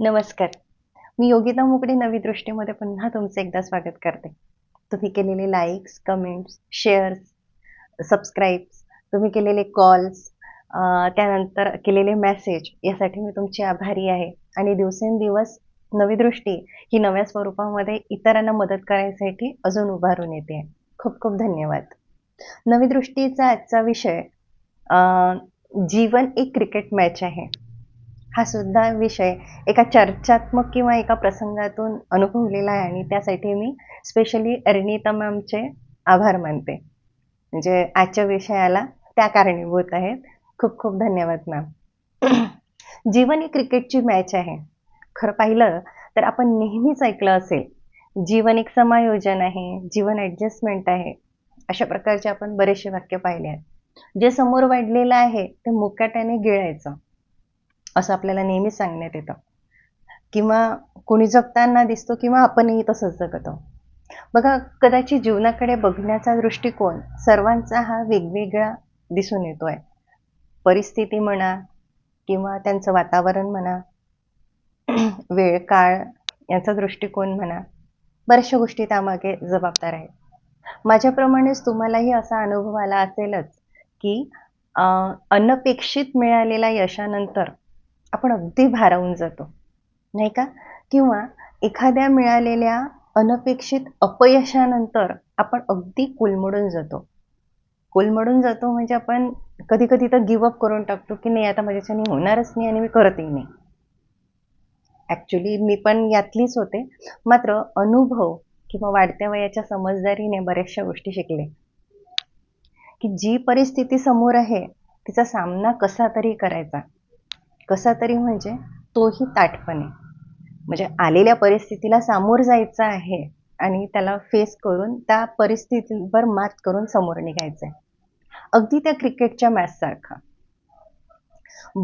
नमस्कार. मी योगिता मुगडे नवी दृष्टीमध्ये पुन्हा तुमचं एकदा स्वागत करते. तुम्ही केलेले लाईक्स, कमेंट्स, शेअर्स, सबस्क्राईब्स, तुम्ही केलेले कॉल्स, त्यानंतर केलेले मेसेज यासाठी मी तुमची आभारी आहे आणि दिवसेंदिवस नवी दृष्टी ही नव्या स्वरूपामध्ये इतरांना मदत करायसाठी अजून उभारून येते. खूप खूप धन्यवाद. नवी दृष्टीचा आजचा विषय जीवन एक क्रिकेट मॅच आहे. हा सुद्धा विषय एका चर्चात्मक किंवा एका प्रसंगातून अनुभवलेला आहे आणि त्यासाठी मी स्पेशली अरिनिता मॅमचे आभार मानते. म्हणजे आजच्या विषयाला त्या कारणीभूत आहेत. खूप खूप धन्यवाद मॅम. जीवन ही क्रिकेटची मॅच आहे. खरं पाहिलं तर आपण नेहमीच ऐकलं असेल, जीवन एक समायोजन आहे, जीवन ॲडजस्टमेंट आहे. अशा प्रकारचे आपण बरेचसे वाक्य पाहिले आहेत. जे समोर वाढलेलं आहे ते मुकाट्याने गिळायचं असं आपल्याला नेहमी सांगण्यात येतं किंवा कोणी जगताना दिसतो किंवा आपणही तसंच जगतो. बघा, कदाचित जीवनाकडे बघण्याचा दृष्टिकोन सर्वांचा हा वेगवेगळा दिसून येतोय. परिस्थिती म्हणा किंवा त्यांचं वातावरण म्हणा, वेळ काळ याचा दृष्टिकोन म्हणा, बऱ्याचशा गोष्टी त्यामागे जबाबदार आहेत. माझ्याप्रमाणेच तुम्हालाही असा अनुभव आला असेलच की अनपेक्षित मिळालेल्या यशानंतर आपण अगदी भारावून जातो, नाही का? किंवा एखाद्या मिळालेल्या अनपेक्षित अपयशानंतर आपण अगदी कोलमडून जातो. कोलमडून जातो म्हणजे आपण कधी कधी तर गिवअप करून टाकतो की नाही, आता माझ्याच्याने होणारच नाही आणि मी करतही नाही. ॲक्च्युली मी पण यातलीच होते. मात्र अनुभव किंवा वाढत्या वयाच्या समजदारीने बऱ्याचशा गोष्टी शिकले की जी परिस्थिती समोर आहे तिचा सामना कसा तरी करायचा. कसा तरी म्हणजे तोही ताठपणे. म्हणजे आलेल्या परिस्थितीला सामोर जायचं आहे आणि त्याला फेस करून त्या परिस्थितीवर मात करून समोर निघायचं आहे. अगदी त्या क्रिकेटच्या मॅच सारखं.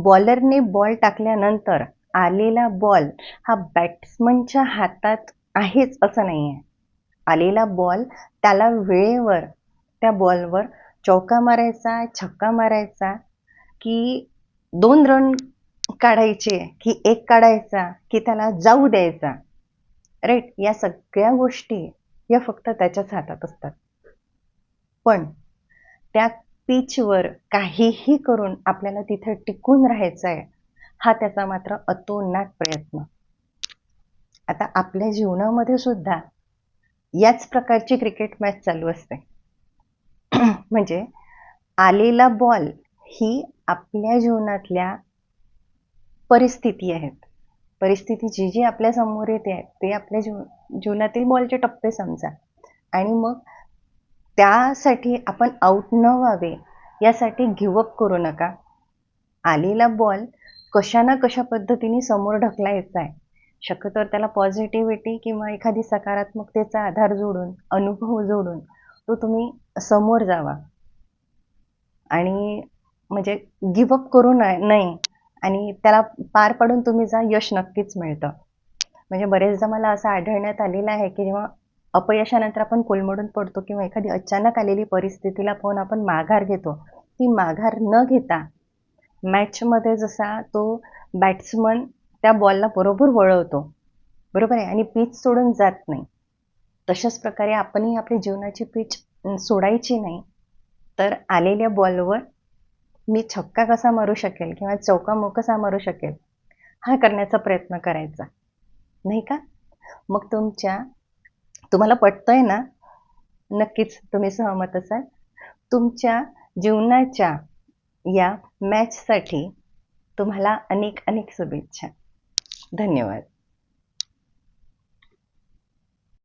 बॉलरने बॉल टाकल्यानंतर आलेला बॉल हा बॅट्समनच्या हातात आहेच असं नाही आहे. आलेला बॉल त्याला वेळेवर त्या बॉलवर चौका मारायचा, छक्का मारायचा, की 2 रन काढायचे, की 1 काढायचा, की त्याला जाऊ द्यायचा. राईट? या सगळ्या गोष्टी या फक्त त्याच्याच हातात असतात. पण त्या पिचवर काहीही करून आपल्याला तिथे टिकून राहायचं आहे, हा त्याचा मात्र अतोनात प्रयत्न. आता आपल्या जीवनामध्ये सुद्धा याच प्रकारची क्रिकेट मॅच चालू असते. म्हणजे आलेला बॉल ही आपल्या जीवनातल्या परिस्थिती आहेत. परिस्थिती जी जी आपल्या समोर येते आहे ते आपल्या जीवनातील बॉलचे टप्पे समजा. आणि मग त्यासाठी आपण आऊट न व्हावे यासाठी गिवअप करू नका. आलेला बॉल कशा ना कशा पद्धतीने समोर ढकलायचा आहे. शक्यतो त्याला पॉझिटिव्हिटी किंवा एखादी सकारात्मकतेचा आधार जोडून, अनुभव जोडून तो तुम्ही समोर जावा. आणि म्हणजे गिवअप करू नाही आणि त्याला पार पाडून तुम्ही जा, यश नक्कीच मिळतं. म्हणजे बरेचदा मला असं आढळण्यात आलेलं आहे की जेव्हा अपयशानंतर आपण कोलमडून पडतो किंवा एखादी अचानक आलेली परिस्थितीला पाहून आपण माघार घेतो, ती माघार न घेता मॅचमध्ये जसा तो बॅट्समन त्या बॉलला बरोबर वळवतो, बरोबर आहे, आणि पिच सोडून जात नाही, तशाच प्रकारे आपणही आपल्या जीवनाची पिच सोडायची नाही. तर आलेल्या बॉलवर मी छक्का कसा मारू शकेल किंवा चौका कसा मारू शकेल हा करण्याचा प्रयत्न करायचा, नाही का? मग तुम्हाला पटतंय ना? नक्कीच तुम्ही सहमत असाल. तुमच्या जीवनाच्या या मॅचसाठी तुम्हाला अनेक अनेक शुभेच्छा. धन्यवाद.